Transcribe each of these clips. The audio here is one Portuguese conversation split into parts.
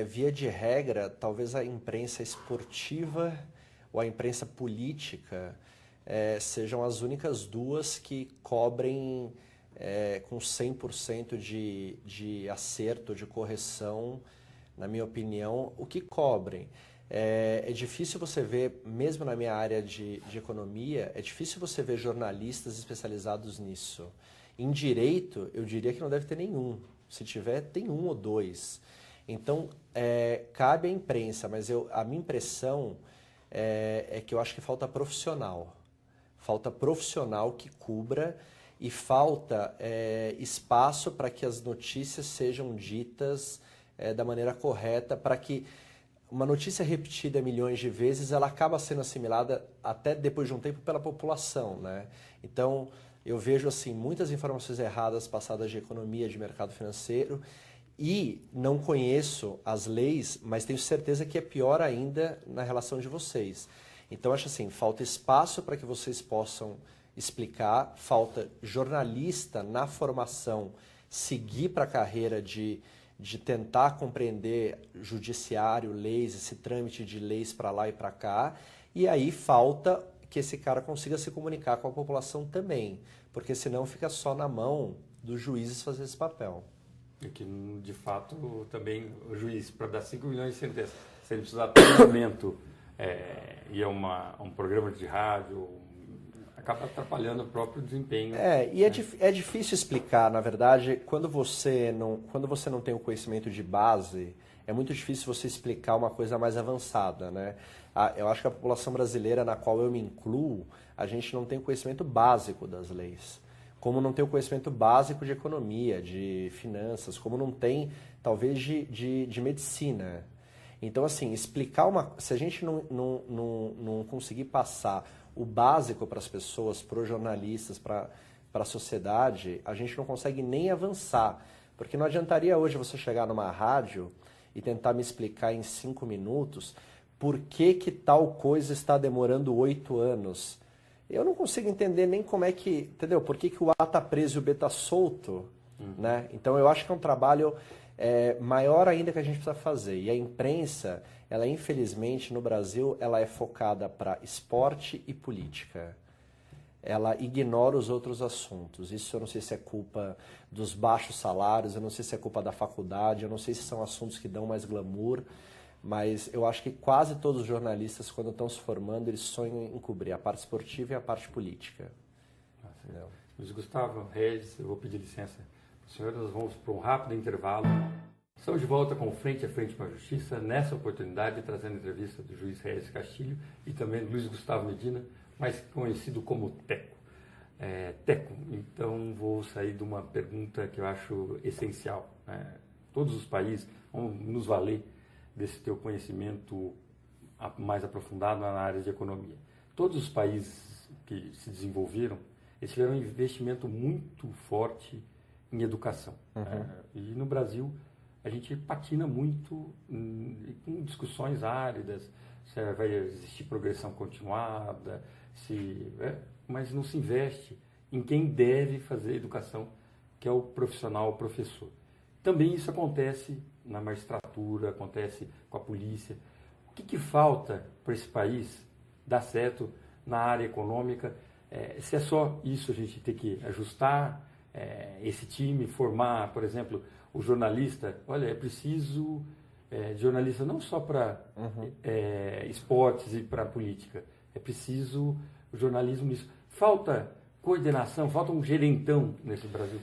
via de regra, talvez a imprensa esportiva ou a imprensa política sejam as únicas duas que cobrem com 100% de acerto, de correção, na minha opinião, o que cobrem. É difícil você ver, mesmo na minha área de economia, é difícil você ver jornalistas especializados nisso. Em direito, eu diria que não deve ter nenhum. Se tiver, tem um ou dois. Então, cabe à imprensa, mas a minha impressão é que eu acho que falta profissional. Falta profissional que cubra e falta espaço para que as notícias sejam ditas da maneira correta, para que uma notícia repetida milhões de vezes, ela acaba sendo assimilada até depois de um tempo pela população, né? Então, eu vejo assim muitas informações erradas passadas de economia, de mercado financeiro, e não conheço as leis, mas tenho certeza que é pior ainda na relação de vocês. Então, acho assim, falta espaço para que vocês possam explicar, falta jornalista na formação seguir para a carreira de tentar compreender judiciário, leis, esse trâmite de leis para lá e para cá, e aí falta que esse cara consiga se comunicar com a população também, porque senão fica só na mão dos juízes fazer esse papel. E que, de fato, também o juiz, para dar 5 milhões de sentenças, se ele precisar de treinamento e um programa de rádio, acaba atrapalhando o próprio desempenho. É difícil explicar, na verdade, quando você não tem o conhecimento de base, é muito difícil você explicar uma coisa mais avançada, né? Eu acho que a população brasileira, na qual eu me incluo, a gente não tem o conhecimento básico das leis. Como não tem o conhecimento básico de economia, de finanças, como não tem, talvez, de medicina. Então, assim, explicar se a gente não conseguir passar o básico para as pessoas, para os jornalistas, para a sociedade, a gente não consegue nem avançar. Porque não adiantaria hoje você chegar numa rádio e tentar me explicar em 5 minutos por que tal coisa está demorando 8 anos. Eu não consigo entender nem como é que, entendeu? Por que o A está preso e o B está solto, né? Então eu acho que é um trabalho maior ainda que a gente precisa fazer. E a imprensa, ela infelizmente no Brasil, ela é focada para esporte e política. Ela ignora os outros assuntos. Isso eu não sei se é culpa dos baixos salários, eu não sei se é culpa da faculdade, eu não sei se são assuntos que dão mais glamour, mas eu acho que quase todos os jornalistas, quando estão se formando, eles sonham em cobrir a parte esportiva e a parte política. Luiz Gustavo, Regis, eu vou pedir licença para o senhor, nós vamos para um rápido intervalo. Estamos de volta com Frente a Frente com a Justiça, nessa oportunidade trazendo a entrevista do juiz Regis Castilho e também do Luiz Gustavo Medina, mais conhecido como Teco. Teco, então vou sair de uma pergunta que eu acho essencial. Todos os países vão nos valer desse teu conhecimento mais aprofundado na área de economia. Todos os países que se desenvolveram, eles tiveram um investimento muito forte em educação. E no Brasil, a gente patina muito com discussões áridas, se vai existir progressão continuada, mas não se investe em quem deve fazer educação, que é o profissional, o professor. Também isso acontece na magistratura, acontece com a polícia. O que falta para esse país dar certo na área econômica? Se é só isso, a gente tem que ajustar esse time, formar, por exemplo, o jornalista. Olha, é preciso de jornalista não só para esportes e para política, é preciso jornalismo nisso. Falta coordenação, falta um gerentão nesse Brasil.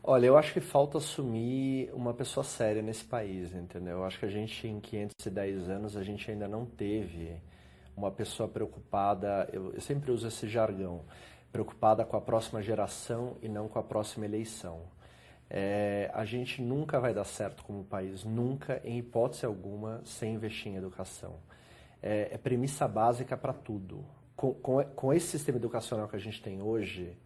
Olha, eu acho que falta assumir uma pessoa séria nesse país, entendeu? Eu acho que a gente, em 510 anos, a gente ainda não teve uma pessoa preocupada, eu sempre uso esse jargão, preocupada com a próxima geração e não com a próxima eleição. A gente nunca vai dar certo como país, nunca, em hipótese alguma, sem investir em educação. É premissa básica para tudo. Com esse sistema educacional que a gente tem hoje,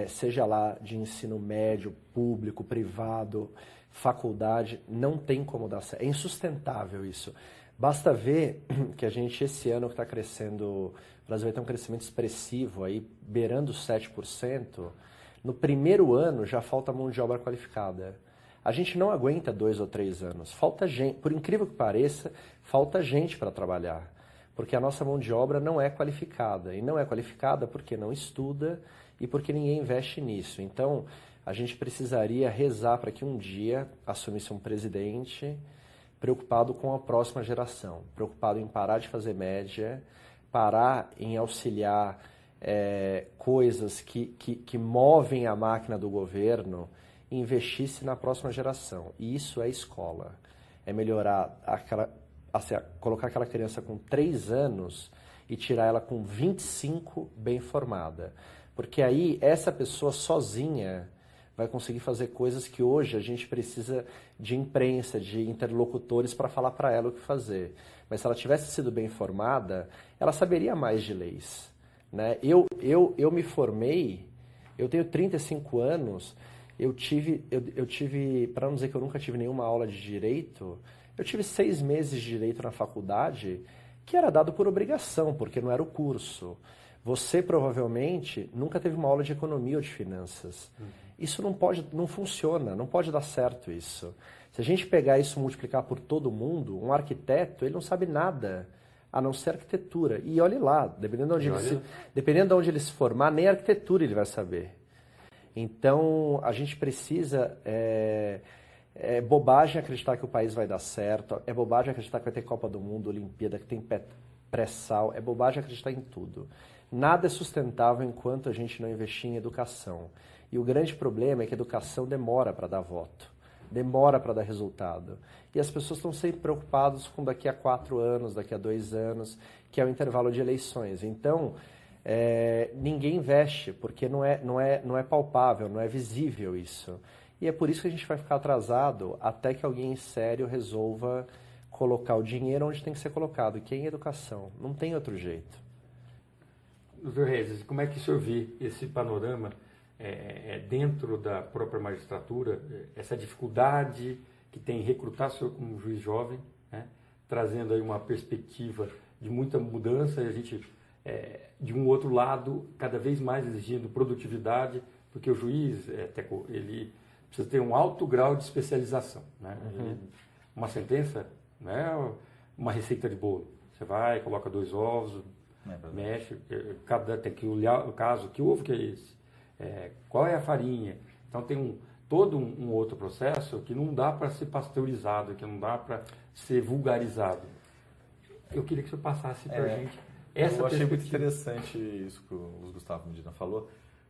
seja lá de ensino médio, público, privado, faculdade, não tem como dar certo. É insustentável isso. Basta ver que a gente, esse ano que está crescendo, o Brasil vai ter um crescimento expressivo, aí, beirando 7%, no primeiro ano já falta mão de obra qualificada. A gente não aguenta 2 ou 3 anos. Falta gente, por incrível que pareça, falta gente para trabalhar. Porque a nossa mão de obra não é qualificada. E não é qualificada porque não estuda e porque ninguém investe nisso. Então, a gente precisaria rezar para que um dia assumisse um presidente preocupado com a próxima geração, preocupado em parar de fazer média, parar em auxiliar coisas que movem a máquina do governo e investisse na próxima geração. E isso é escola. É melhorar, colocar aquela criança com 3 anos e tirar ela com 25 bem formada. Porque aí essa pessoa sozinha vai conseguir fazer coisas que hoje a gente precisa de imprensa, de interlocutores para falar para ela o que fazer. Mas se ela tivesse sido bem formada, ela saberia mais de leis. Né? Eu me formei, eu tenho 35 anos, eu tive, para não dizer que eu nunca tive nenhuma aula de direito, eu tive 6 meses de direito na faculdade, que era dado por obrigação, porque não era o curso. Você provavelmente nunca teve uma aula de economia ou de finanças. Isso não funciona, não pode dar certo isso. Se a gente pegar isso e multiplicar por todo mundo, um arquiteto, ele não sabe nada, a não ser arquitetura. E olhe lá, dependendo de onde ele se formar, nem arquitetura ele vai saber. Então, a gente precisa... É bobagem acreditar que o país vai dar certo, é bobagem acreditar que vai ter Copa do Mundo, Olimpíada, que tem pré-sal, é bobagem acreditar em tudo. Nada é sustentável enquanto a gente não investir em educação. E o grande problema é que a educação demora para dar voto, demora para dar resultado. E as pessoas estão sempre preocupadas com daqui a 4 anos, daqui a 2 anos, que é o intervalo de eleições. Então, ninguém investe, porque não é palpável, não é visível isso. E é por isso que a gente vai ficar atrasado até que alguém sério resolva colocar o dinheiro onde tem que ser colocado, que é em educação. Não tem outro jeito. Doutor Reis, como é que o senhor vê esse panorama dentro da própria magistratura, essa dificuldade que tem em recrutar o senhor como juiz jovem, né, trazendo aí uma perspectiva de muita mudança, e a gente, de um outro lado, cada vez mais exigindo produtividade, porque o juiz, ele precisa ter um alto grau de especialização. Né? Uma sentença não é uma receita de bolo. Você vai, coloca 2 ovos, mexe, tem que olhar o caso, que ovo que é esse? Qual é a farinha? Então tem todo um outro processo que não dá para ser pasteurizado, que não dá para ser vulgarizado. Eu queria que o senhor passasse para a gente essa Eu achei muito interessante isso que o Gustavo Medina falou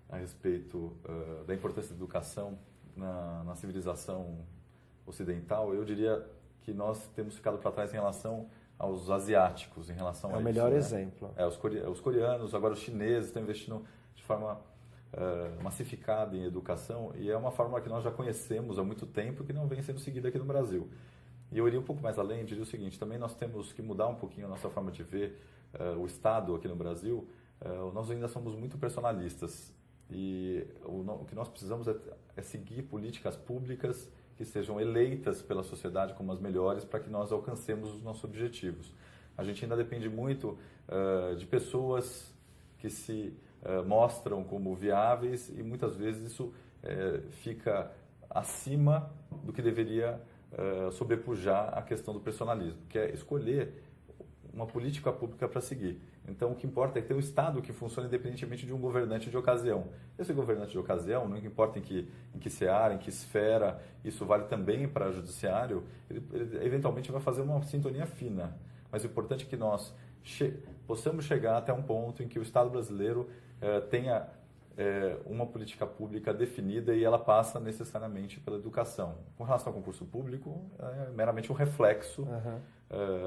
a respeito da importância da educação na civilização ocidental. Eu diria que nós temos ficado para trás em relação aos asiáticos, em relação a isso. É o melhor exemplo. Os coreanos, agora os chineses estão investindo de forma massificada em educação, e é uma fórmula que nós já conhecemos há muito tempo e que não vem sendo seguida aqui no Brasil. E eu iria um pouco mais além, diria o seguinte: também nós temos que mudar um pouquinho a nossa forma de ver o Estado aqui no Brasil. Nós ainda somos muito personalistas, e o que nós precisamos é seguir políticas públicas que sejam eleitas pela sociedade como as melhores para que nós alcancemos os nossos objetivos. A gente ainda depende muito de pessoas que se mostram como viáveis, e muitas vezes isso fica acima do que deveria sobrepujar a questão do personalismo, que é escolher uma política pública para seguir. Então, o que importa é ter um Estado que funcione independentemente de um governante de ocasião. Esse governante de ocasião, não importa em que seara, em que esfera, isso vale também para o judiciário, ele eventualmente vai fazer uma sintonia fina. Mas o importante é que nós possamos chegar até um ponto em que o Estado brasileiro tenha uma política pública definida, e ela passa necessariamente pela educação. Com relação ao concurso público, é meramente um reflexo.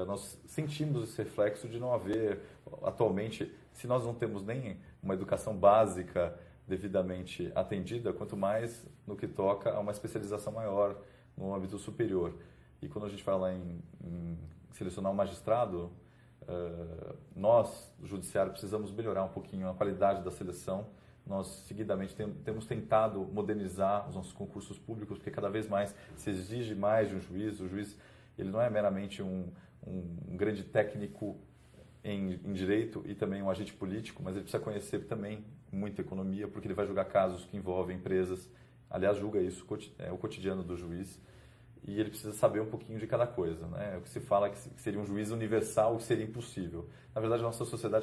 Nós sentimos esse reflexo de não haver, atualmente, se nós não temos nem uma educação básica devidamente atendida, quanto mais no que toca a uma especialização maior no âmbito superior. E quando a gente fala em selecionar um magistrado, nós, do judiciário, precisamos melhorar um pouquinho a qualidade da seleção. Nós, seguidamente, temos tentado modernizar os nossos concursos públicos, porque cada vez mais se exige mais de um juiz. O juiz, ele não é meramente um grande técnico em direito e também um agente político, mas ele precisa conhecer também muita economia, porque ele vai julgar casos que envolvem empresas. aliás, julga isso, o cotidiano do juiz, e ele precisa saber um pouquinho de cada coisa, né? O que se fala que seria um juiz universal, o que seria impossível. Na verdade, a nossa sociedade